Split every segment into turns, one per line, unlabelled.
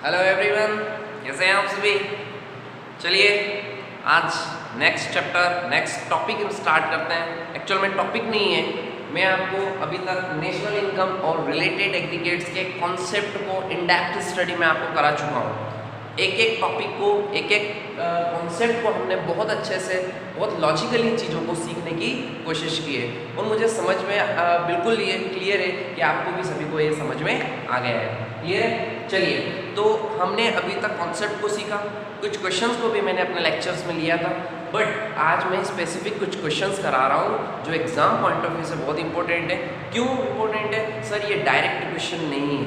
Hello everyone, कैसे हैं आप सभी। चलिए आज नेक्स्ट चैप्टर नेक्स्ट टॉपिक हम स्टार्ट करते हैं। एक्चुअल में टॉपिक नहीं है, मैं आपको अभी तक नेशनल इनकम और रिलेटेड एग्रीगेट्स के कॉन्सेप्ट को इन डेप्थ स्टडी में आपको करा चुका हूँ। एक एक टॉपिक को एक एक कॉन्सेप्ट को हमने बहुत अच्छे से बहुत लॉजिकली चीज़ों को सीखने की कोशिश की है और मुझे समझ में बिल्कुल ये क्लियर है कि आपको भी सभी को ये समझ में आ गया है। क्लियर है। चलिए, तो हमने अभी तक कॉन्सेप्ट को सीखा, कुछ क्वेश्चंस को भी मैंने अपने लेक्चर्स में लिया था, बट आज मैं स्पेसिफिक कुछ क्वेश्चंस करा रहा हूँ जो एग्जाम पॉइंट ऑफ व्यू से बहुत इंपॉर्टेंट है। क्यों इंपॉर्टेंट है सर? ये डायरेक्ट क्वेश्चन नहीं है,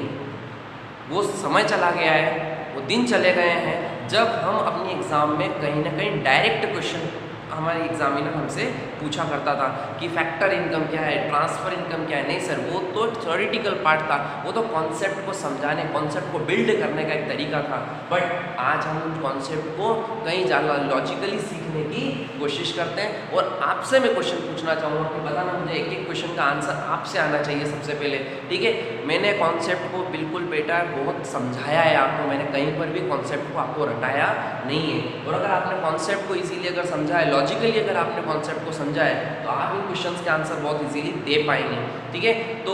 वो समय चला गया है, वो दिन चले गए हैं जब हम अपनी एग्ज़ाम में कहीं ना कहीं डायरेक्ट क्वेश्चन हमारे एग्जामिनर हमसे पूछा करता था कि फैक्टर इनकम क्या है, ट्रांसफ़र इनकम क्या है। नहीं सर, वो तो थ्योरेटिकल पार्ट था, वो तो कॉन्सेप्ट को समझाने, कॉन्सेप्ट को बिल्ड करने का एक तरीका था। बट आज हम उन कॉन्सेप्ट को कहीं ज़्यादा लॉजिकली सीखने की कोशिश करते हैं और आपसे मैं क्वेश्चन पूछना चाहूँगा कि बताना मुझे एक एक क्वेश्चन का आंसर आपसे आना चाहिए सबसे पहले। ठीक है, मैंने कॉन्सेप्ट को बिल्कुल बेटा बहुत समझाया है आपको, मैंने कहीं पर भी कॉन्सेप्ट को आपको रटाया नहीं है। और अगर आपने कॉन्सेप्ट को इजीली अगर समझा है, लॉजिकली अगर आपने कॉन्सेप्ट को समझा है, तो आप इन क्वेश्चंस के आंसर बहुत इजीली दे पाएंगे। ठीक है, तो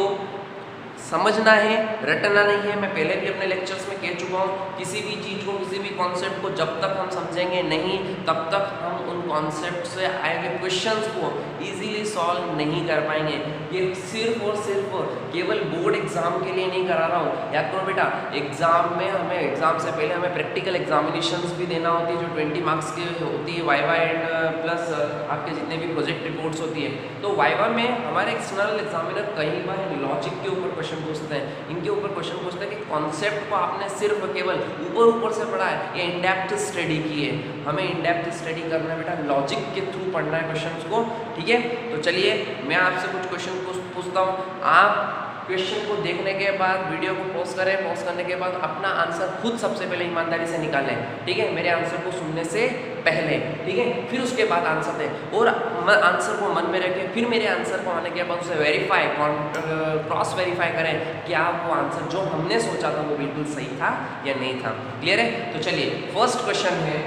समझना है, रटना नहीं है। मैं पहले भी अपने लेक्चर्स में कह चुका हूँ, किसी भी चीज़ को, किसी भी कॉन्सेप्ट को जब तक हम समझेंगे नहीं, तब तक हम उन कॉन्सेप्ट से आए हुए क्वेश्चंस को इजीली सॉल्व नहीं कर पाएंगे। ये सिर्फ और सिर्फ केवल बोर्ड एग्जाम के लिए नहीं करा रहा हूँ। याद करो बेटा, एग्जाम में हमें, एग्जाम से पहले हमें प्रैक्टिकल एग्जामिनेशंस भी देना होती है जो 20 मार्क्स की होती है, वाइवा एंड प्लस आपके जितने भी प्रोजेक्ट रिपोर्ट्स होती है। तो वाइवा में हमारे एक्सटर्नल एग्जामिनर कई बार लॉजिक के ऊपर क्वेश्चन पूछते हैं, इनके ऊपर क्वेश्चन पूछते हैं कि कॉन्सेप्ट को आपने सिर्फ केवल ऊपर से पढ़ा है या इन डेप्थ स्टडी की है। हमें इन डेप्थ स्टडी करना है बेटा, लॉजिक के थ्रू पढ़ना है क्वेश्चंस को। ठीक है, तो चलिए मैं आपसे कुछ क्वेश्चन पूछता हूँ। आप क्वेश्चन को देखने के बाद वीडियो को पॉज करें, पॉज करने के बाद अपना आंसर खुद सबसे पहले ईमानदारी से निकालें। ठीक है, मेरे आंसर को सुनने से पहले। ठीक है, फिर उसके बाद आंसर दें और आंसर को मन में रखें। फिर मेरे आंसर को आने के बाद उसे वेरीफाई, क्रॉस वेरीफाई करें क्या वो आंसर जो हमने सोचा था वो बिल्कुल सही था या नहीं था। क्लियर है? तो चलिए, फर्स्ट क्वेश्चन है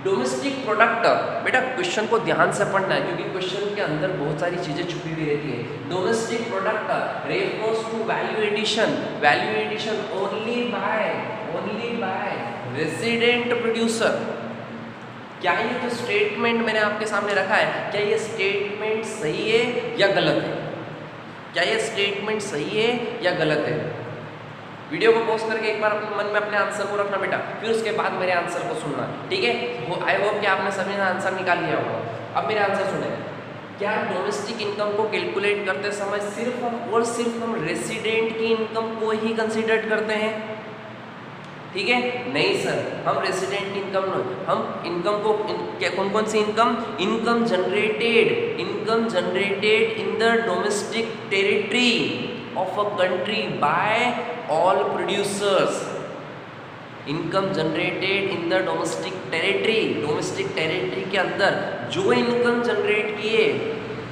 डोमेस्टिक प्रोडक्ट। बेटा क्वेश्चन को ध्यान से पढ़ना है क्योंकि क्वेश्चन के अंदर बहुत सारी चीजें छुपी हुई रहती है। Domestic product refers to value addition only by resident producer. क्या ये जो स्टेटमेंट मैंने आपके सामने रखा है, क्या ये स्टेटमेंट सही है या गलत है? क्या ये स्टेटमेंट सही है या गलत है? वीडियो को पॉज करके एक बार अपने मन में अपने आंसर को रखना बेटा, फिर उसके बाद मेरे आंसर को सुनना। ठीक है, आई होप कि आपने सभी ने आंसर निकाल लिया होगा। अब मेरे आंसर सुने। क्या डोमेस्टिक इनकम को कैलकुलेट करते समय सिर्फ और सिर्फ हम रेसिडेंट की इनकम को ही कंसीडर करते हैं? ठीक है, नहीं सर, हम रेसिडेंट इनकम, हम इनकम को कौन कौन सी income generated in the domestic territory of a country by all producers. Income generated in the domestic territory के अंदर जो इनकम जनरेट किए,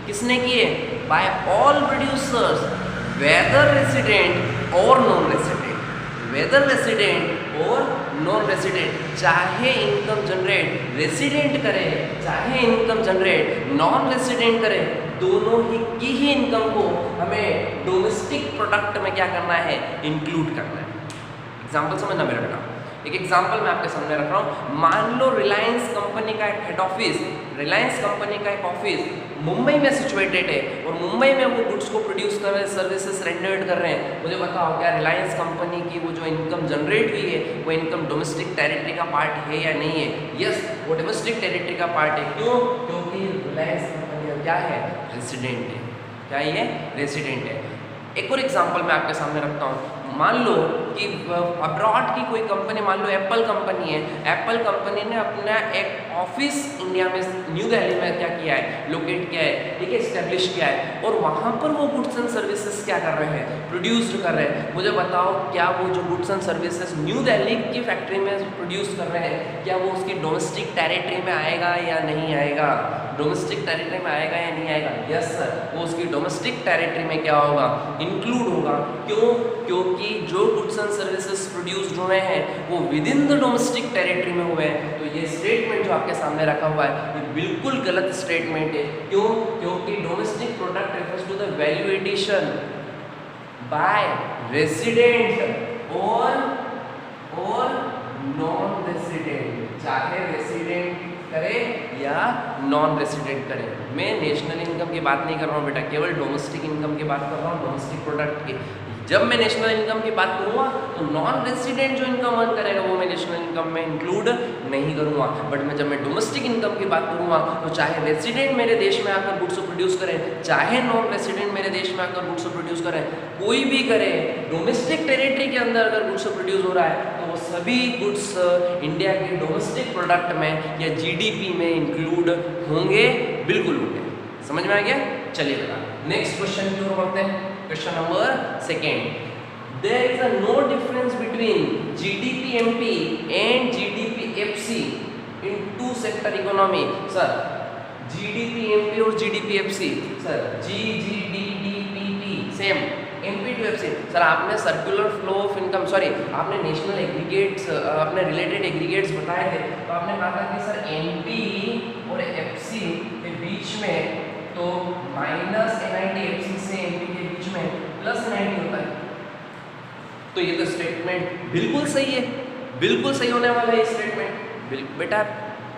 किसने किए? By all producers, whether resident और नॉन रेसिडेंट, चाहे इनकम जनरेट रेसिडेंट करे, चाहे इनकम जनरेट नॉन रेसिडेंट करे, दोनों की ही इनकम को हमें डोमेस्टिक प्रोडक्ट में क्या करना है? इंक्लूड करना है। एग्जाम्पल समझना मेरा बेटा, एक एग्जाम्पल मैं आपके सामने रख रहा हूँ। मान लो रिलायंस कंपनी का एक हेड ऑफिस, रिलायंस कंपनी का एक ऑफिस मुंबई में सिचुएटेड है और मुंबई में वो गुड्स को प्रोड्यूस कर रहे हैं, सर्विसेज रेंडर्ड कर रहे हैं। मुझे बताओ क्या रिलायंस कंपनी की वो जो इनकम जनरेट हुई है वो इनकम डोमेस्टिक टेरिटरी का पार्ट है या नहीं है? यस, वो डोमेस्टिक टेरिटरी का पार्ट है। क्यों? क्योंकि रिलायंस कंपनी क्या है? रेसिडेंट है। क्या ये? रेसिडेंट है। एक और एग्जाम्पल मैं आपके सामने रखता हूँ। मान लो कि अब्रॉड की कोई कंपनी, मान लो एप्पल कंपनी है, एप्पल कंपनी ने अपना एक ऑफिस इंडिया में न्यू दिल्ली में क्या किया है? लोकेट किया है। ठीक है, इस्टेब्लिश किया है और वहाँ पर वो गुड्स एंड सर्विसेज क्या कर रहे हैं? प्रोड्यूस कर रहे हैं। मुझे बताओ क्या वो जो goods and services new Delhi की फैक्ट्री में प्रोड्यूस कर रहे हैं, क्या वो उसकी डोमेस्टिक टेरिटरी में आएगा या नहीं आएगा? डोमेस्टिक टेरिटरी में आएगा या नहीं आएगा? यस सर, वो उसकी डोमेस्टिक टेरिटरी में क्या होगा? इंक्लूड होगा। क्यों? क्योंकि जो गुड्स एंड सर्विसेज प्रोड्यूस्ड हुए हैं वो with in the domestic territory में हुए हैं। तो ये स्टेटमेंट जो आपके सामने रखा हुआ है ये बिल्कुल गलत स्टेटमेंट है। क्यों? क्योंकि domestic product refers to the value addition by resident और नॉन रेसिडेंट, चाहे रेसिडेंट करे या नॉन रेसिडेंट करे। मैं नेशनल इनकम की बात नहीं कर रहा हूँ बेटा, केवल डोमेस्टिक इनकम की बात कर रहा हूँ, डोमेस्टिक प्रोडक्ट की। जब मैं नेशनल इनकम की बात करूँगा तो नॉन रेसिडेंट जो इनकम अर्न करेगा वो मैं नेशनल इनकम में इंक्लूड नहीं करूँगा। बट मैं जब मैं डोमेस्टिक इनकम की बात करूँगा तो चाहे रेसिडेंट मेरे देश में आकर गुड्स प्रोड्यूस करें, चाहे नॉन रेसिडेंट मेरे देश में आकर गुड्स प्रोड्यूस करें, कोई भी करे, डोमेस्टिक टेरिटरी के अंदर अगर गुड्स प्रोड्यूस हो रहा है तो वो सभी गुड्स इंडिया के डोमेस्टिक प्रोडक्ट में या जीडीपी में इंक्लूड होंगे, बिल्कुल होंगे। समझ में आ गया? चलिए बेटा नेक्स्ट क्वेश्चन की ओर बढ़ते हैं। Question number second, there is a no difference between GDP MP and GDP FC in two sector economy. Sir GDP MP और जीडीपी एफसी, सर जीजीडीपीपी same, MP to FC. Sir आपने circular flow of income, sorry आपने national aggregates, आपने related aggregates बताए थे, तो आपने कहा था कि सर एमपी और एफसी के बीच में तो माइनस एनआईटी एफसी से एमपी के बीच में प्लस एनआईटी होता है। तो ये तो स्टेटमेंट बिल्कुल सही है, बिल्कुल सही होने वाला है स्टेटमेंट। बेटा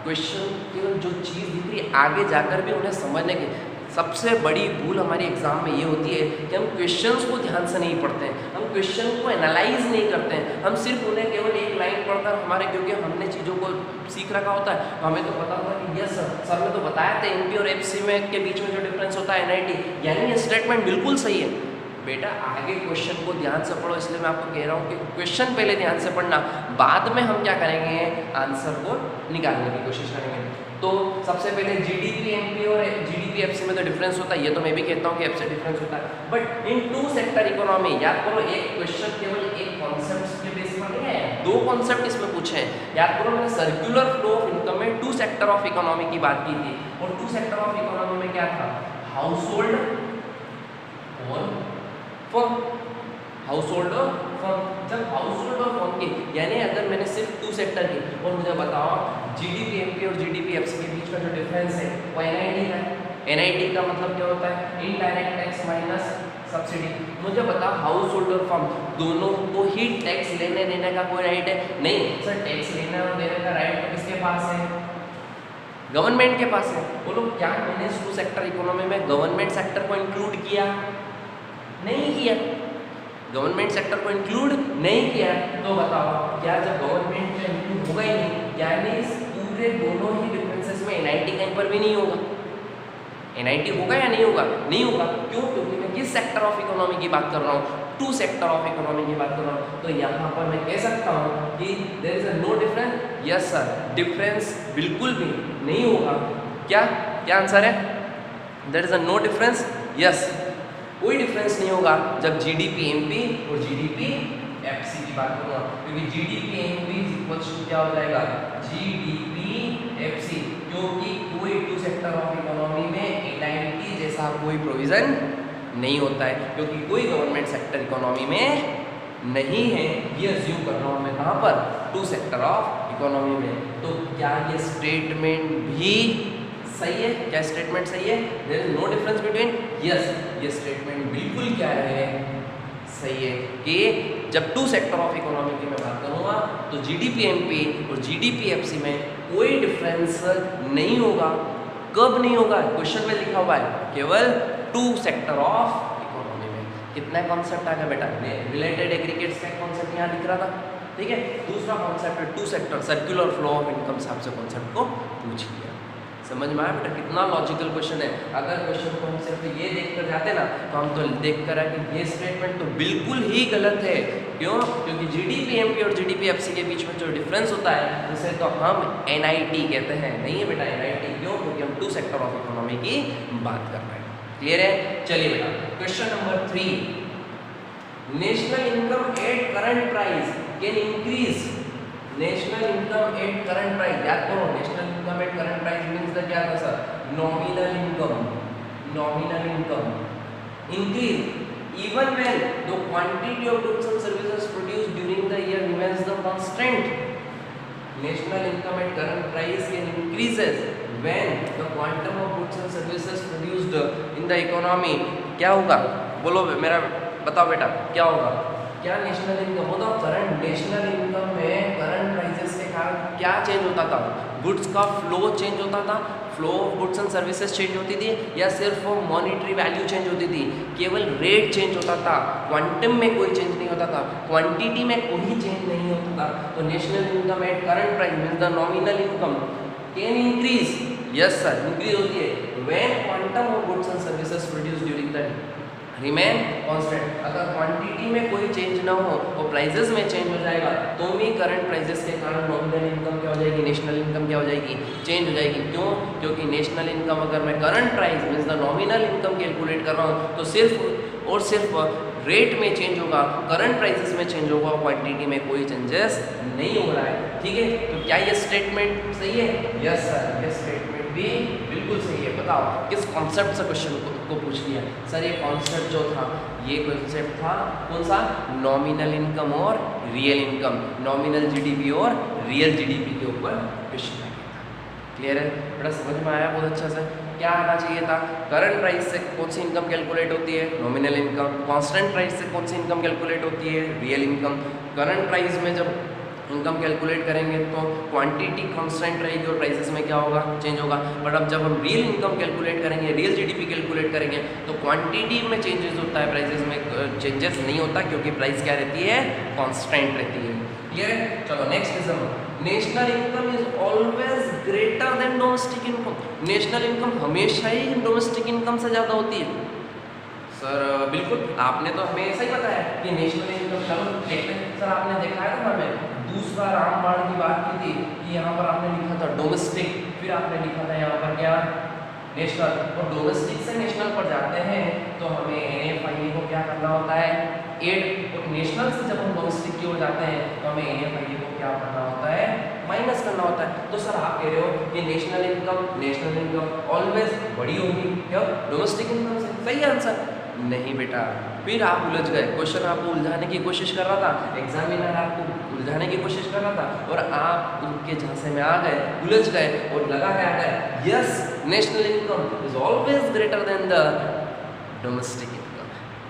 क्वेश्चन केवल जो चीज़ दिख रही है आगे जाकर भी उन्हें समझने की, सबसे बड़ी भूल हमारी एग्जाम में ये होती है कि हम क्वेश्चंस को ध्यान से नहीं पढ़ते हैं, हम क्वेश्चन को एनालाइज नहीं करते हैं, हम सिर्फ उन्हें केवल एक लाइन पढ़कर हमारे, क्योंकि हमने चीज़ों को सीख रखा होता है तो हमें तो पता होता है कि यस सर ने तो बताया था एमपी और एफसी में के बीच में जो डिफरेंस होता है एनआईटी, यानी ये स्टेटमेंट बिल्कुल सही है। बेटा आगे क्वेश्चन को ध्यान से पढ़ो, इसलिए मैं आपको कह रहा हूँ कि क्वेश्चन पहले ध्यान से पढ़ना, बाद में हम क्या करेंगे आंसर को निकालने की कोशिश करेंगे। तो सबसे पहले जीडीपी एमपी और जीडीपी एफसी में तो डिफरेंस होता है, ये तो मैं भी कहता हूँ कि एफसी डिफरेंस होता है, but in two sector economy, याद करो एक क्वेश्चन केवल एक कॉन्सेप्ट के बेस पर नहीं है, दो कॉन्सेप्ट इसमें पूछे हैं। याद करो मैंने सर्कुलर फ्लो ऑफ इनकम में टू सेक्टर ऑफ इकोनॉमी की बात की थी, और टू सेक्टर ऑफ इकोनॉमी में क्या था, हाउस होल्ड और फर्म, हाउस होल्ड और फर्म। जब हाउस होल्ड और फर्म की, यानी अगर मैंने सिर्फ टू सेक्टर की, और मुझे बताओ जीडीपी एमपी और जीडीपी एफसी के बीच का जो डिफरेंस है वो एनआईटी का है। एनआईटी का मतलब क्या होता है, इनडायरेक्ट टैक्स माइनस सब्सिडी। मुझे बताओ हाउस होल्ड और फर्म दोनों को ही टैक्स लेने देने का कोई राइट है? नहीं सर, टैक्स लेने और देने का राइट तो किसके पास है, गवर्नमेंट के पास है। बोलो क्या मैंने टू सेक्टर इकोनॉमी में गवर्नमेंट सेक्टर को इंक्लूड किया? नहीं किया, गवर्नमेंट सेक्टर को इंक्लूड नहीं किया। तो बताओ क्या जब गवर्नमेंट में इंक्लूड होगा ही नहीं, यानी पूरे दोनों ही डिफरेंसेस में एनआईटी कहीं पर भी नहीं होगा। एनआईटी होगा या नहीं होगा? नहीं होगा। क्यों? क्योंकि मैं किस सेक्टर ऑफ इकोनॉमी की बात कर रहा हूँ, टू सेक्टर ऑफ इकोनॉमी की बात कर रहा हूँ। तो यहाँ पर मैं कह सकता हूँ कि there is a no difference. Yes sir, difference बिल्कुल भी नहीं होगा। क्या क्या आंसर है? There is a no difference. Yes, कोई डिफरेंस नहीं होगा जब जीडीपी एमपी और जीडीपी एफसी की बात करूँगा, क्योंकि जीडीपी एमपी इक्वल्स टू क्या हो जाएगा, जीडीपी एफसी, क्योंकि कोई टू सेक्टर ऑफ इकोनॉमी में एनआईटी जैसा कोई प्रोविजन नहीं होता है, क्योंकि कोई गवर्नमेंट सेक्टर इकोनॉमी में नहीं है। ये अज्यूम कर रहा हूँ मैं कहाँ पर, टू सेक्टर ऑफ इकोनॉमी में। तो क्या ये स्टेटमेंट भी सही है? क्या स्टेटमेंट सही है? There is no difference between, yes ये स्टेटमेंट बिल्कुल क्या है, सही है कि जब टू सेक्टर ऑफ इकोनॉमी की मैं बात करूँगा तो जीडीपी एमपी और जीडीपी एफसी में कोई डिफरेंस नहीं होगा। कब नहीं होगा? क्वेश्चन में लिखा हुआ है केवल टू सेक्टर ऑफ इकोनॉमी में। कितना कॉन्सेप्ट आ गया बेटा, रिलेटेड एग्रीगेट्स का कॉन्सेप्ट यहाँ दिख रहा था, ठीक है। दूसरा कॉन्सेप्ट है two sector, circular flow of income से आपसे कॉन्सेप्ट को पूछ लिया। समझ में आया बेटा, कितना लॉजिकल क्वेश्चन है। अगर क्वेश्चन को हम सिर्फ ये देख कर जाते ना तो हम तो देख कर आए कि ये स्टेटमेंट तो बिल्कुल ही गलत है। क्यों? क्योंकि जीडीपी एमपी और जीडीपी एफसी के बीच में जो डिफरेंस होता है उसे तो हम एनआईटी कहते हैं। नहीं है बेटा एनआईटी, क्यों? क्योंकि हम टू सेक्टर ऑफ इकोनॉमी की बात कर रहे हैं। क्लियर है? चलिए बेटा question number 3, national income at current price can increase. National income at current price, याद करो national income at current price means the क्या था sir, nominal income. Nominal income increase even when the quantity of goods and services produced during the year remains the constant. National income at current price can increases when the quantum of goods and services produced in the economy. क्या होगा बोलो मेरा बताओ बेटा क्या होगा? क्या national income होता? करंट नेशनल इनकम में करंट प्राइसेस के कारण क्या चेंज होता था? गुड्स का फ्लो चेंज होता था, flow of goods and services change होती थी, या सिर्फ मॉनेटरी वैल्यू चेंज होती थी? केवल रेट चेंज होता था, क्वांटम में कोई चेंज नहीं होता था, क्वांटिटी में कोई चेंज नहीं होता था। तो national income at current price means the nominal income can increase, yes sir increase होती है, when quantum of goods and services produce during the remain constant. अगर क्वांटिटी में कोई चेंज ना हो और प्राइसेस में चेंज हो जाएगा तो भी करंट प्राइसेस के कारण नॉमिनल इनकम क्या हो जाएगी, नेशनल इनकम क्या हो जाएगी, चेंज हो जाएगी। क्यों? क्योंकि नेशनल इनकम अगर मैं current price means the nominal income calculate कर रहा हूँ तो सिर्फ और सिर्फ रेट में चेंज होगा, करंट प्राइसेस में चेंज होगा, क्वांटिटी में कोई चेंजेस नहीं हो रहा है। ठीक है, तो क्या ये स्टेटमेंट सही है? यस सर, ये स्टेटमेंट भी बिल्कुल सही है। बताओ किस कॉन्सेप्ट से क्वेश्चन को पूछ लिया? सर ये कॉन्सेप्ट जो था, ये कॉन्सेप्ट था कौन सा? नॉमिनल इनकम और रियल इनकम, नॉमिनल जीडीपी और रियल जीडीपी के ऊपर क्वेश्चन है। क्लियर है बेटा? समझ में आया बहुत अच्छा से? क्या आना चाहिए था? करंट प्राइस से कौन सी इनकम कैलकुलेट होती है? Nominal income. कांस्टेंट प्राइस से कौन सी इनकम कैलकुलेट होती है? Real income. करंट प्राइस में जब इनकम कैलकुलेट करेंगे तो क्वांटिटी कांस्टेंट रहेगी और प्राइसेस में क्या होगा, चेंज होगा। बट अब जब हम रियल इनकम कैलकुलेट करेंगे, रियल जीडीपी कैलकुलेट करेंगे तो क्वांटिटी में चेंजेस होता है, प्राइसेस में चेंजेस नहीं होता क्योंकि प्राइस क्या रहती है, कांस्टेंट रहती है। क्लियर है? चलो next question, national income is always greater than domestic income. National income हमेशा ही डोमेस्टिक इनकम से ज़्यादा होती है। सर बिल्कुल, आपने तो हमें ऐसा ही बताया कि नेशनल इनकम, चलो देखते हैं सर, आपने देखा है ना हमें दूसरा रामबाण की बात की थी कि यहाँ पर आपने लिखा था डोमेस्टिक, फिर आपने लिखा था यहाँ पर क्या, नेशनल। और डोमेस्टिक से नेशनल पर जाते हैं तो हमें NFIA को क्या करना होता है, एड। और नेशनल से जब हम डोमेस्टिक की ओर जाते हैं तो हमें NFIA को क्या करना होता है, माइनस करना होता है। तो सर आप कह रहे हो कि नेशनल इनकम ऑलवेज बड़ी होगी क्या डोमेस्टिक इनकम से? सही आंसर नहीं बेटा, फिर आप उलझ गए। क्वेश्चन आपको उलझाने की कोशिश कर रहा था, एग्जामिनर आपको उलझाने की कोशिश कर रहा था और आप उनके झांसे में आ गए, उलझ गए और लगा क्या गया, yes national income is always greater than the domestic income.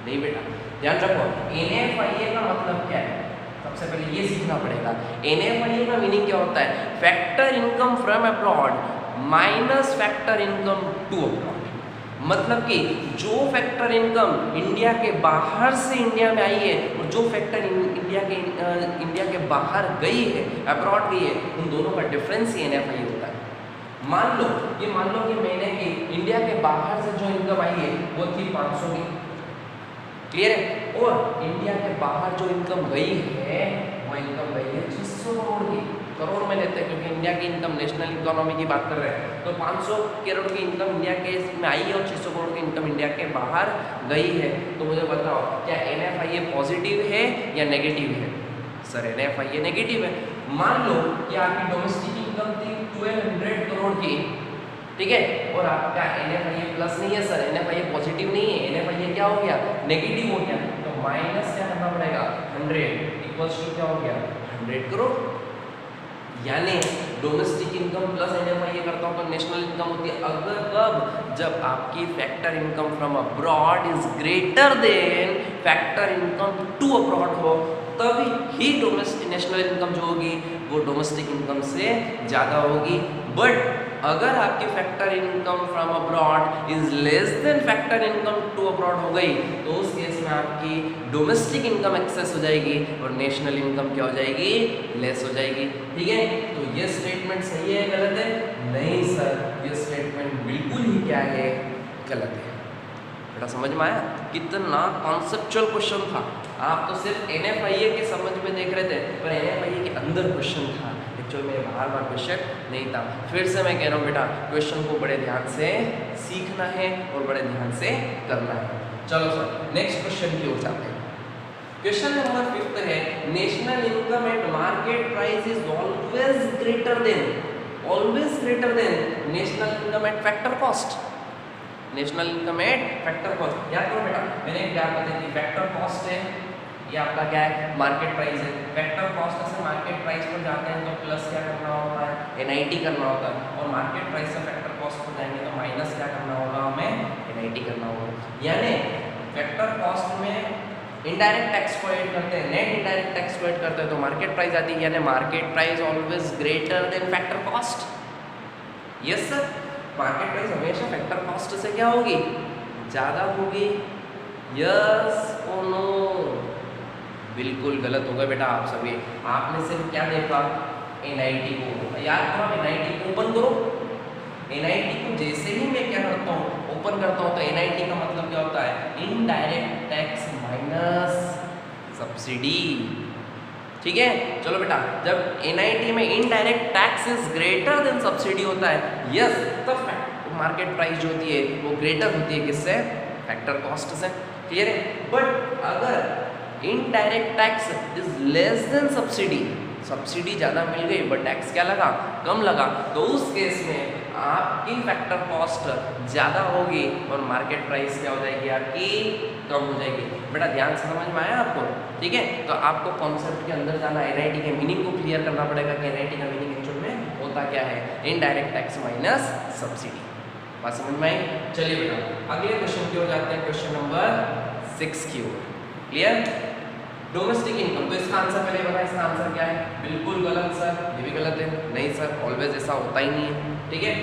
नहीं बेटा, ध्यान रखो NFIA का मतलब क्या है, सबसे पहले ये सीखना पड़ेगा। NFIA का मीनिंग क्या होता है, factor income from abroad minus factor income to abroad. मतलब कि जो फैक्टर इनकम इंडिया के बाहर से इंडिया में आई है और जो फैक्टर इंडिया के बाहर गई है, अब्रॉड गई है, उन दोनों का डिफरेंस ही NFIA होता है। मान लो कि मैंने कि इंडिया के बाहर से जो इनकम आई है वो थी 500 की, क्लियर है, और इंडिया के बाहर जो इनकम गई है वो इनकम गई है 600 करोड़ की। करोड़ में लेते हैं क्योंकि इंडिया की इनकम नेशनल इकोनॉमी की बात कर रहे हैं। तो 500 करोड़ की इनकम इंडिया के में आई है और 600 करोड़ की इनकम इंडिया के बाहर गई है। तो मुझे बताओ क्या NFIA पॉजिटिव है या नेगेटिव है? सर NFIA नेगेटिव है। मान लो कि आपकी डोमेस्टिक इनकम थी 1200 करोड़ की, ठीक है, और आपका NFIA प्लस नहीं है सर, NFIA पॉजिटिव नहीं है, NFIA क्या हो गया, नेगेटिव हो गया। तो माइनस क्या करना पड़ेगा, 100 इक्वल्स टू क्या हो गया, 100 करोड़। यानी डोमेस्टिक इनकम प्लस NFIA करता हूँ तो नेशनल इनकम होती है। अगर कब, जब आपकी factor income from abroad is greater than factor income to abroad हो, तभी ही डोमेस्टिक नेशनल इनकम जो होगी वो डोमेस्टिक इनकम से ज़्यादा होगी। बट अगर आपकी factor income from abroad is less than factor income to abroad हो गई तो उस केस में आपकी डोमेस्टिक इनकम एक्सेस हो जाएगी और नेशनल इनकम क्या हो जाएगी, लेस हो जाएगी। ठीक है, तो ये स्टेटमेंट सही है गलत है? नहीं सर, ये स्टेटमेंट बिल्कुल ही क्या है, गलत है। बेटा समझ में आया? कितना कॉन्सेप्चुअल क्वेश्चन था। आप तो सिर्फ NFIA के समझ में देख रहे थे पर NFIA के अंदर क्वेश्चन था, एक्चुअल में बाहर क्वेश्चन नहीं था। फिर से मैं कह रहा हूँ बेटा, क्वेश्चन को बड़े ध्यान से सीखना है और बड़े ध्यान से करना है। चलो सर नेक्स्ट क्वेश्चन की ओर जाते हैं। क्वेश्चन नंबर 5 है, national income eight market price is always greater than national income eight factor cost. National income eight factor cost. याद करो बेटा, मैंने क्या बताया कि फैक्टर कॉस्ट है, ये आपका क्या है, मार्केट प्राइस है। फैक्टर कॉस्ट से मार्केट प्राइस पर जाते हैं तो प्लस क्या करना होता है, NIT करना होता है, और मार्केट प्राइस से फैक्टर कॉस्ट पर जाएंगे तो माइनस क्या करना होगा, हमें NIT करना होगा। यानी फैक्टर कॉस्ट में इनडायरेक्ट टैक्स को ऐड करते हैं, नेट इनडायरेक्ट टैक्स को ऐड करते हैं तो मार्केट प्राइस आती है, यानी market price always greater than factor cost. Yes sir, market price हमेशा फैक्टर कॉस्ट से क्या होगी, ज़्यादा होगी। यस और नो, बिल्कुल गलत होगा बेटा आप सभी। आपने सिर्फ क्या देखा, NIT को। याद करो, NIT को ओपन करो। NIT को जैसे ही मैं क्या करता हूँ, ओपन करता हूँ, तो NIT का मतलब क्या होता है, इनडायरेक्ट टैक्स माइनस सब्सिडी। ठीक है, चलो बेटा, जब NIT में indirect tax is greater then subsidy होता है, यस, तब मार्केट प्राइस जो होती है वो ग्रेटर होती है किससे, फैक्टर कॉस्ट से। क्लियर है। बट अगर indirect tax is less then subsidy, subsidy ज़्यादा मिल गई बट टैक्स क्या लगा, कम लगा, तो उस केस में आपकी फैक्टर कॉस्ट ज़्यादा होगी और मार्केट प्राइस क्या हो जाएगी, आपकी कम हो जाएगी। बेटा ध्यान से समझ में आया आपको। ठीक है, तो आपको कॉन्सेप्ट के अंदर जाना, NIT के मीनिंग को क्लियर करना पड़ेगा कि NIT का मीनिंग एक्चुअल में होता क्या है, इनडायरेक्ट टैक्स माइनस सब्सिडी। बात समझ में आई। चलिए बेटा अगले क्वेश्चन की ओर जाते हैं, क्वेश्चन नंबर 6 की ओर। क्लियर। डोमेस्टिक इनकम, तो इसका आंसर पहले बता, इसका आंसर क्या है, बिल्कुल गलत सर, ये भी गलत है, नहीं सर, ऑलवेज ऐसा होता ही नहीं है। ठीक है,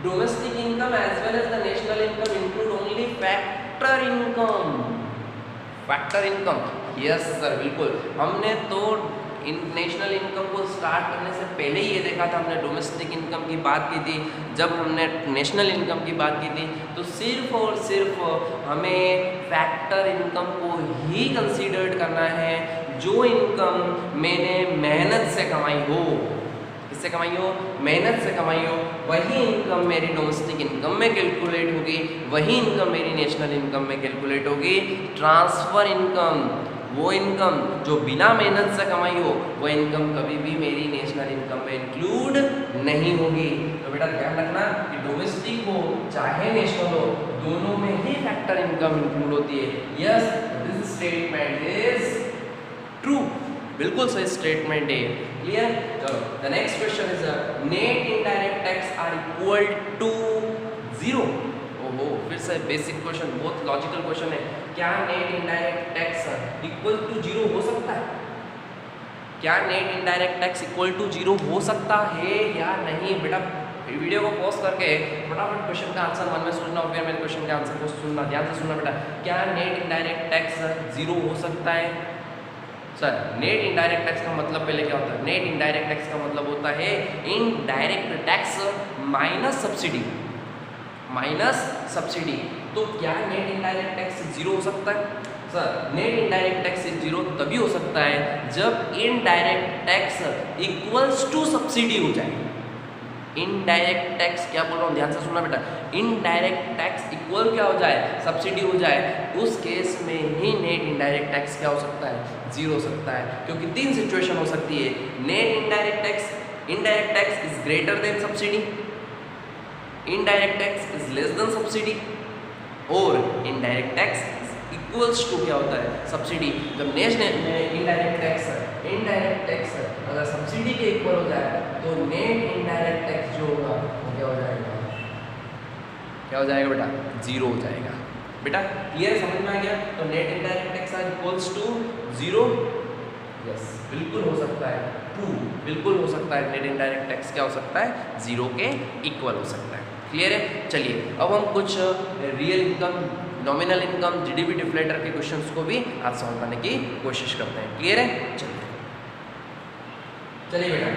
domestic income as well as the national income include only factor income. Factor income, yes sir, बिल्कुल। हमने तो नेशनल इनकम को स्टार्ट करने से पहले ही ये देखा था, हमने डोमेस्टिक इनकम की बात की थी। जब हमने नेशनल इनकम की बात की थी तो सिर्फ और सिर्फ हमें फैक्टर इनकम को ही कंसीडर्ड करना है, जो इनकम मैंने मेहनत से कमाई हो। किससे कमाई हो, मेहनत से कमाई हो, वही इनकम मेरी डोमेस्टिक इनकम में कैलकुलेट होगी, वही इनकम मेरी नेशनल इनकम में कैलकुलेट होगी। ट्रांसफ़र इनकम, वो इनकम जो बिना मेहनत से कमाई हो, वो इनकम कभी भी मेरी नेशनल इनकम में इंक्लूड नहीं होगी। तो बेटा ध्यान रखना कि डोमेस्टिक हो चाहे नेशनल हो, दोनों में ही फैक्टर इनकम इंक्लूड होती है। Yes, this statement is true, बिल्कुल सही स्टेटमेंट है। क्लियर। चलो the next question is net indirect tax are equal to 0। ओहो, फिर से बेसिक क्वेश्चन, बहुत लॉजिकल क्वेश्चन है। क्या net indirect tax equal to 0 हो सकता है? क्या net indirect tax equal to 0 हो सकता है या नहीं? बेटा वीडियो को पॉज करके फटाफट क्वेश्चन का आंसर मन में सोचना और फिर मेरे क्वेश्चन के आंसर को सुनना, ध्यान से सुनना बेटा। क्या नेट इनडायरेक्ट टैक्स 0 हो सकता है? सर नेट इनडायरेक्ट टैक्स का मतलब पहले क्या होता है? नेट इनडायरेक्ट टैक्स का मतलब होता है indirect tax minus subsidy, minus subsidy. तो क्या नेट इनडायरेक्ट टैक्स 0 हो सकता है? सर नेट इनडायरेक्ट टैक्स 0 तभी हो सकता है जब indirect tax equals to subsidy हो जाए। इनडायरेक्ट टैक्स, क्या बोल रहा हूँ ध्यान से सुनना बेटा, इनडायरेक्ट टैक्स इक्वल क्या हो जाए? सब्सिडी हो जाए। उस केस में ही नेट इनडायरेक्ट टैक्स क्या हो सकता है? 0 हो सकता है। क्योंकि 3 सिचुएशन हो सकती है। Net indirect tax is greater then subsidy, indirect tax is less then subsidy, और इनडायरेक्ट टैक्स इक्वल्स टू क्या होता है? सब्सिडी। जब नेशनल इनडायरेक्ट टैक्स अगर सब्सिडी के इक्वल हो जाए तो नेट इनडायरेक्ट टैक्स जो होगा वो क्या हो जाएगा? क्या हो जाएगा बेटा? 0 हो जाएगा। बेटा क्लियर, समझ में आ गया? तो net indirect tax are equals to 0। Yes, बिल्कुल हो सकता है, ट्रू, बिल्कुल हो सकता है। नेट इनडायरेक्ट टैक्स क्या हो सकता है? 0 के इक्वल हो सकता है। क्लियर है। चलिए अब हम कुछ real income, nominal income, GDP deflator के क्वेश्चंस को भी आज सॉल्व करने की कोशिश करते हैं। क्लियर है। चलिए बेटा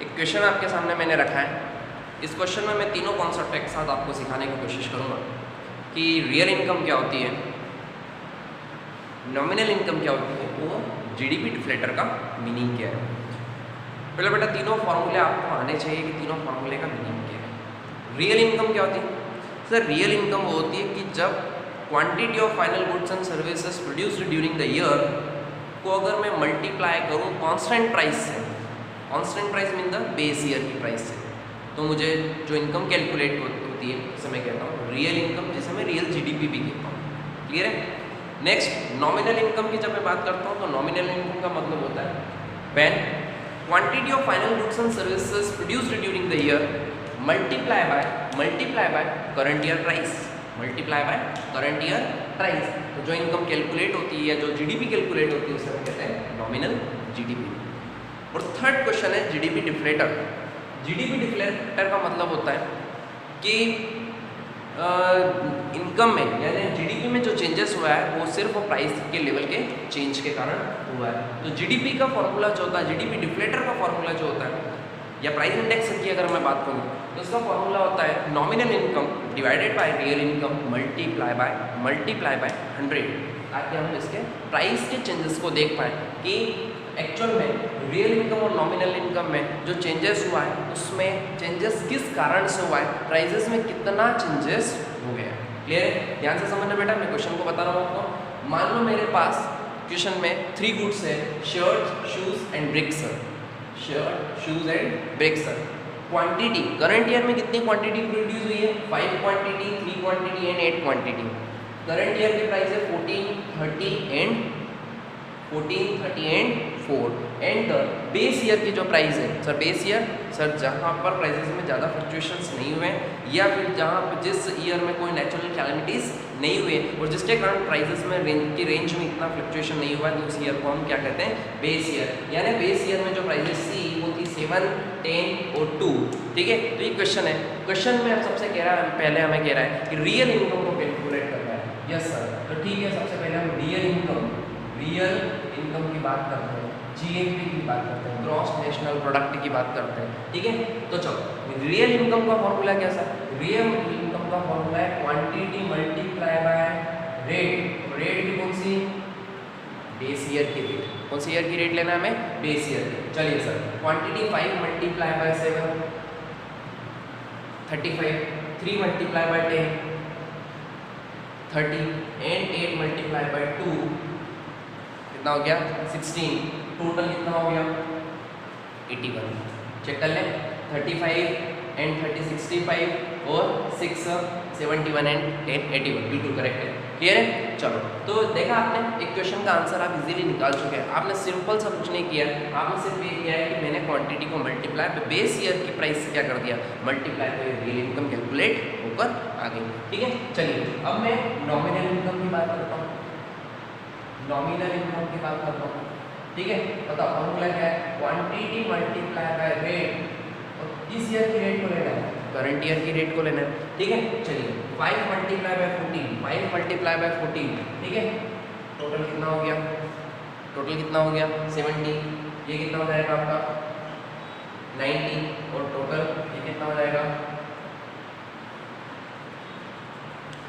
एक क्वेश्चन आपके सामने मैंने रखा है। इस क्वेश्चन में मैं तीनों कॉन्सेप्ट एक साथ आपको सिखाने की कोशिश करूँगा कि रियल इनकम क्या होती है, नॉमिनल इनकम क्या होती है, वो जीडीपी डिफ्लेटर का मीनिंग क्या है। पहले बेटा तीनों फॉर्मूले आपको आने चाहिए कि तीनों फॉर्मूले का मीनिंग क्या है। रियल इनकम क्या होती है? सर रियल इनकम वो होती है कि जब quantity of final goods and services produced during the year को अगर मैं मल्टीप्लाई करूँ कांस्टेंट प्राइस से, constant price mean the base year की प्राइस से, तो मुझे जो इनकम कैलकुलेट होती है उसे मैं कहता हूँ रियल इनकम, जिसे मैं रियल जीडीपी भी कहता हूँ। क्लियर है? नेक्स्ट नॉमिनल इनकम की जब मैं बात करता हूँ तो नॉमिनल इनकम का मतलब होता है when quantity of final goods and services produced during the year multiply by current year price, multiply by current year price. तो जो इनकम कैलकुलेट होती है या जो जीडीपी कैलकुलेट होती है उसे हम कहते हैं नॉमिनल जीडीपी। और थर्ड क्वेश्चन है जीडीपी डिफ्लेटर। जीडीपी डिफ्लेटर का मतलब होता है कि इनकम में यानी जीडीपी में जो चेंजेस हुआ है वो सिर्फ प्राइस के लेवल के चेंज के कारण हुआ है। तो जीडीपी का फॉर्मूला जो होता है, जीडीपी डिफ्लेटर का फॉर्मूला जो होता है या प्राइस इंडेक्स की अगर मैं बात करूँ तो उसका फॉर्मूला होता है nominal income divided by real income multiply by 100, ताकि हम इसके प्राइस के चेंजेस को देख पाएँ कि एक्चुअल में रियल इनकम और नॉमिनल इनकम में जो चेंजेस हुआ है उसमें चेंजेस किस कारण से हुआ है, प्राइजेस में कितना चेंजेस हो गया है। क्लियर है? ध्यान से समझना बेटा, मैं क्वेश्चन को बता रहा हूँ आपको। मान लो मेरे पास क्वेश्चन में 3 गुड्स है, shirt, shoes and bricks. Shirt, shoes and bricks. Quantity current year में कितनी क्वांटिटी प्रोड्यूस हुई है? 5 quantity, 3 quantity and 8 quantity. Current year की प्राइस है 14, 30 एंड 4 एंड बेस ईयर की जो प्राइस है सर, बेस ईयर सर जहाँ पर प्राइसेस में ज़्यादा फ्लक्चुएशंस नहीं हुए या फिर जहाँ पर जिस ईयर में कोई नेचुरल कैलेमिटीज़ नहीं हुए और जिसके कारण प्राइसेस में रेंज में इतना फ्लक्चुएशन नहीं हुआ है तो उस ईयर को हम क्या कहते हैं? Base year. यानी बेस ईयर में जो प्राइसेस थी वो थी 7, 10 और 2। ठीक है? तो ये क्वेश्चन है। क्वेश्चन में हम सबसे कह रहा है, पहले हमें कह रहा है कि रियल इनकम को कैलकुलेट करना है। यस सर, तो ठीक है, सबसे पहले हम रियल इनकम की बात करते हैं, जीएनपी की बात करते हैं, ग्रॉस नेशनल प्रोडक्ट की बात करते हैं। ठीक है? तो चलो, रियल इनकम का फॉर्मूला कैसा है? रियल इनकम का फॉर्मूला है quantity multiply by rate. Rate की कौन सी? बेस ईयर की रेट। कौन सी ईयर की रेट लेना है हमें? बेस ईयर की। चलिए sir, quantity 5 multiply by 7 35, 3 multiply by 10 30 and 8 multiply by 2 कितना हो गया? 16। टोटल कितना हो गया? 81। चेक कर लें, 35 एंड 30 65 और 6 71 एंड 10 81। बिल्कुल करेक्ट है। क्लियर है? चलो, तो देखा आपने एक क्वेश्चन का आंसर आप इजीली निकाल चुके हैं। आपने सिंपल सा कुछ नहीं किया, आपने सिर्फ ये किया है कि मैंने क्वांटिटी को मल्टीप्लाई पे बेस ईयर की प्राइस से क्या कर दिया? मल्टीप्लाई पे रियल इनकम कैलकुलेट होकर आ गई। ठीक है? चलिए, अब मैं नॉमिनल इनकम की बात करता हूँ। नॉमिनल इनकम की बात करता हूँ। ठीक है? बताओ फॉर्मूला क्या है? Quantity multiply by rate. और किस ईयर की रेट को लेना है? करंट ईयर की रेट को लेना है। ठीक है? चलिए, 5 मल्टीप्लाई बाय 14, 5 मल्टीप्लाई बाय 14। ठीक है? टोटल कितना हो गया? टोटल कितना हो गया? 70। ये कितना हो जाएगा आपका? 90। और टोटल ये कितना हो जाएगा?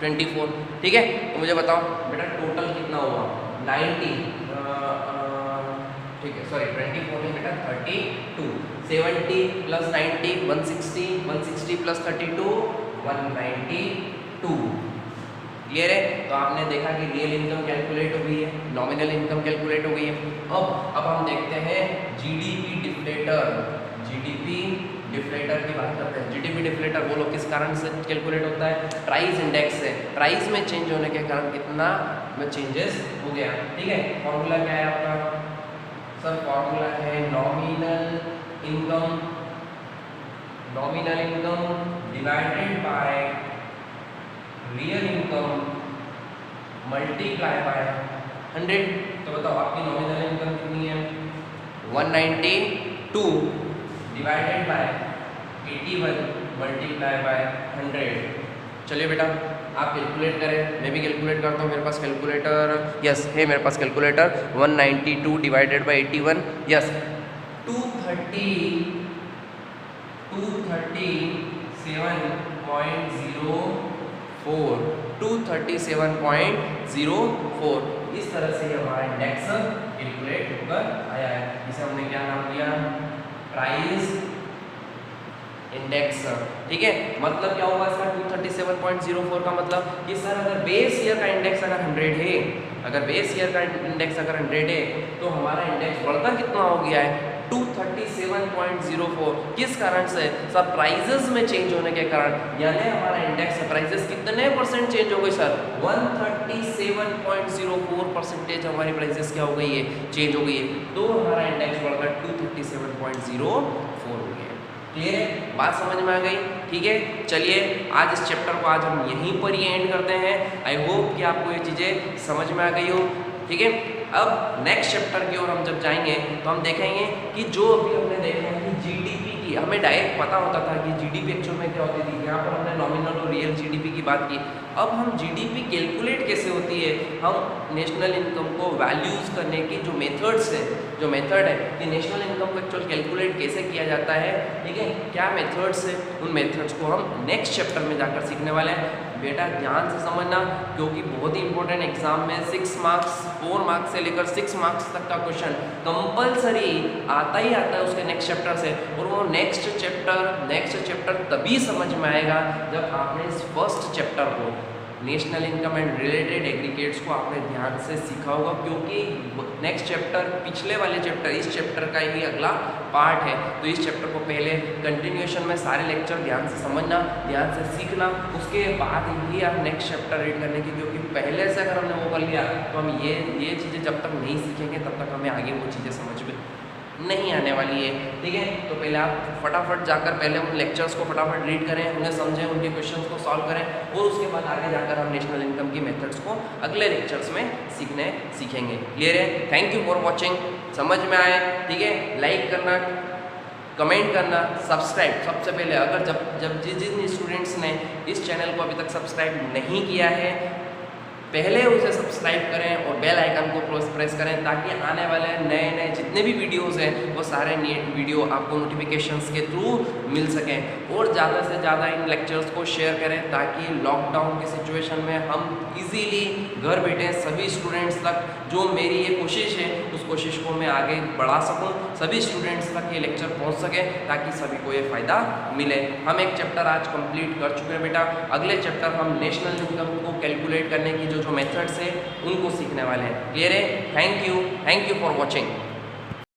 24। ठीक है? तो मुझे बताओ बेटा टोटल कितना हुआ? 90 ठीक है, सॉरी 24 नहीं बेटा, 32। 70 प्लस 90 160, 160 प्लस 32 192। क्लियर है? तो आपने देखा कि रियल इनकम कैलकुलेट हो गई है, नॉमिनल इनकम कैलकुलेट हो गई है। अब हम देखते हैं जीडीपी डिफ्लेटर। जीडीपी डिफ्लेटर की बात करते हैं। जीडीपी डिफ्लेटर बोलो किस कारण से कैलकुलेट होता है? प्राइस इंडेक्स से। प्राइस में चेंज होने के कारण कितना में चेंजेस हो गया। ठीक है? फॉर्मूला क्या है आपका? सर फॉर्मूला है nominal income divided by real income multiply by 100। तो बताओ आपकी नॉमिनल इनकम कितनी है? 192 डिवाइडेड बाय 81 मल्टीप्लाई बाय 100। चलिए बेटा आप कैलकुलेट करें, मैं भी कैलकुलेट करता हूँ। मेरे पास कैलकुलेटर यस है, मेरे पास कैलकुलेटर। 192 डिवाइडेड बाय 81 यस 237.04 इस तरह से हमारा इंडेक्स कैलकुलेट होकर आया है। इसे हमने क्या नाम दिया? Price index. ठीक है? मतलब क्या होगा इसका? 237.04 का मतलब कि सर अगर बेस ईयर का इंडेक्स अगर 100 है, अगर बेस ईयर का इंडेक्स अगर 100 है तो हमारा इंडेक्स बढ़कर कितना हो गया है? 237.04। किस कारण से? सर प्राइजेस में चेंज होने के कारण, यानी हमारा इंडेक्स है प्राइजेस कितने परसेंट चेंज हो गई सर? 137.04% हमारी प्राइजेस क्या हो गई है? चेंज हो गई है। तो हमारा इंडेक्स बढ़कर 237.04 हो गया। क्लियर है? बात समझ में आ गई? ठीक है, चलिए आज इस चैप्टर को आज हम यहीं पर ही एंड करते हैं। आई होप कि आपको ये चीज़ें समझ में आ गई हो। ठीक है, अब नेक्स्ट चैप्टर की ओर हम जब जाएंगे तो हम देखेंगे कि जो अभी हमने देखा है कि जीडीपी की, हमें डायरेक्ट पता होता था कि जीडीपी एक्चुअल में क्या होती थी, यहाँ पर हमने नॉमिनल और रियल जीडीपी की बात की। अब हम जीडीपी कैलकुलेट कैसे होती है, हम नेशनल इनकम को वैल्यूज़ करने की जो मेथड्स है, जो मेथड है कि नेशनल इनकम को एक्चुअल कैलकुलेट कैसे किया जाता है, ठीक है, क्या मेथड्स है, उन मेथड्स को हम नेक्स्ट चैप्टर में जाकर सीखने वाले हैं। बेटा ध्यान से समझना, क्योंकि बहुत ही इंपॉर्टेंट एग्जाम में 6 मार्क्स 4 मार्क्स से लेकर 6 मार्क्स तक का क्वेश्चन कंपलसरी आता ही आता है उसके नेक्स्ट चैप्टर से। और वो नेक्स्ट चैप्टर तभी समझ में आएगा जब आपने इस फर्स्ट चैप्टर को, national income and related aggregates को आपने ध्यान से सीखा होगा, क्योंकि नेक्स्ट चैप्टर पिछले वाले चैप्टर, इस चैप्टर का ही अगला पार्ट है। तो इस चैप्टर को पहले कंटिन्यूएशन में सारे लेक्चर ध्यान से समझना, ध्यान से सीखना, उसके बाद ही आप नेक्स्ट चैप्टर रीड करने की, क्योंकि पहले से अगर हमने वो कर लिया तो हम ये चीज़ें जब तक नहीं सीखेंगे तब तक हमें आगे वो चीज़ें समझ में नहीं आने वाली है। ठीक है, तो पहले आप फटाफट जाकर पहले उन लेक्चर्स को फटाफट रीड करें, उन्हें समझें, उनके क्वेश्चंस को सॉल्व करें, और उसके बाद आगे जाकर हम नेशनल इनकम की मेथड्स को अगले लेक्चर्स में सीखेंगे। क्लियर है? Thank you for watching. समझ में आए? ठीक है, लाइक करना, कमेंट करना, सब्सक्राइब सबसे पहले, अगर जब जिन स्टूडेंट्स ने इस चैनल को अभी तक सब्सक्राइब नहीं किया है, पहले उसे सब्सक्राइब करें और बेल आइकन को प्रेस करें, ताकि आने वाले नए जितने भी वीडियोस हैं वो सारे वीडियो आपको नोटिफिकेशंस के थ्रू मिल सकें। और ज़्यादा से ज़्यादा इन लेक्चर्स को शेयर करें, ताकि लॉकडाउन की सिचुएशन में हम इजीली घर बैठे सभी स्टूडेंट्स तक, जो मेरी ये कोशिश है उस कोशिश को मैं आगे बढ़ा सकूँ, सभी स्टूडेंट्स तक ये लेक्चर पहुँच सके, ताकि सभी को ये फ़ायदा मिले। हम एक चैप्टर आज कंप्लीट कर चुके हैं बेटा, अगले चैप्टर हम नेशनल इनकम को कैलकुलेट करने की जो मेथड्स है उनको सीखने वाले हैं। क्लियर है? Thank you for watching.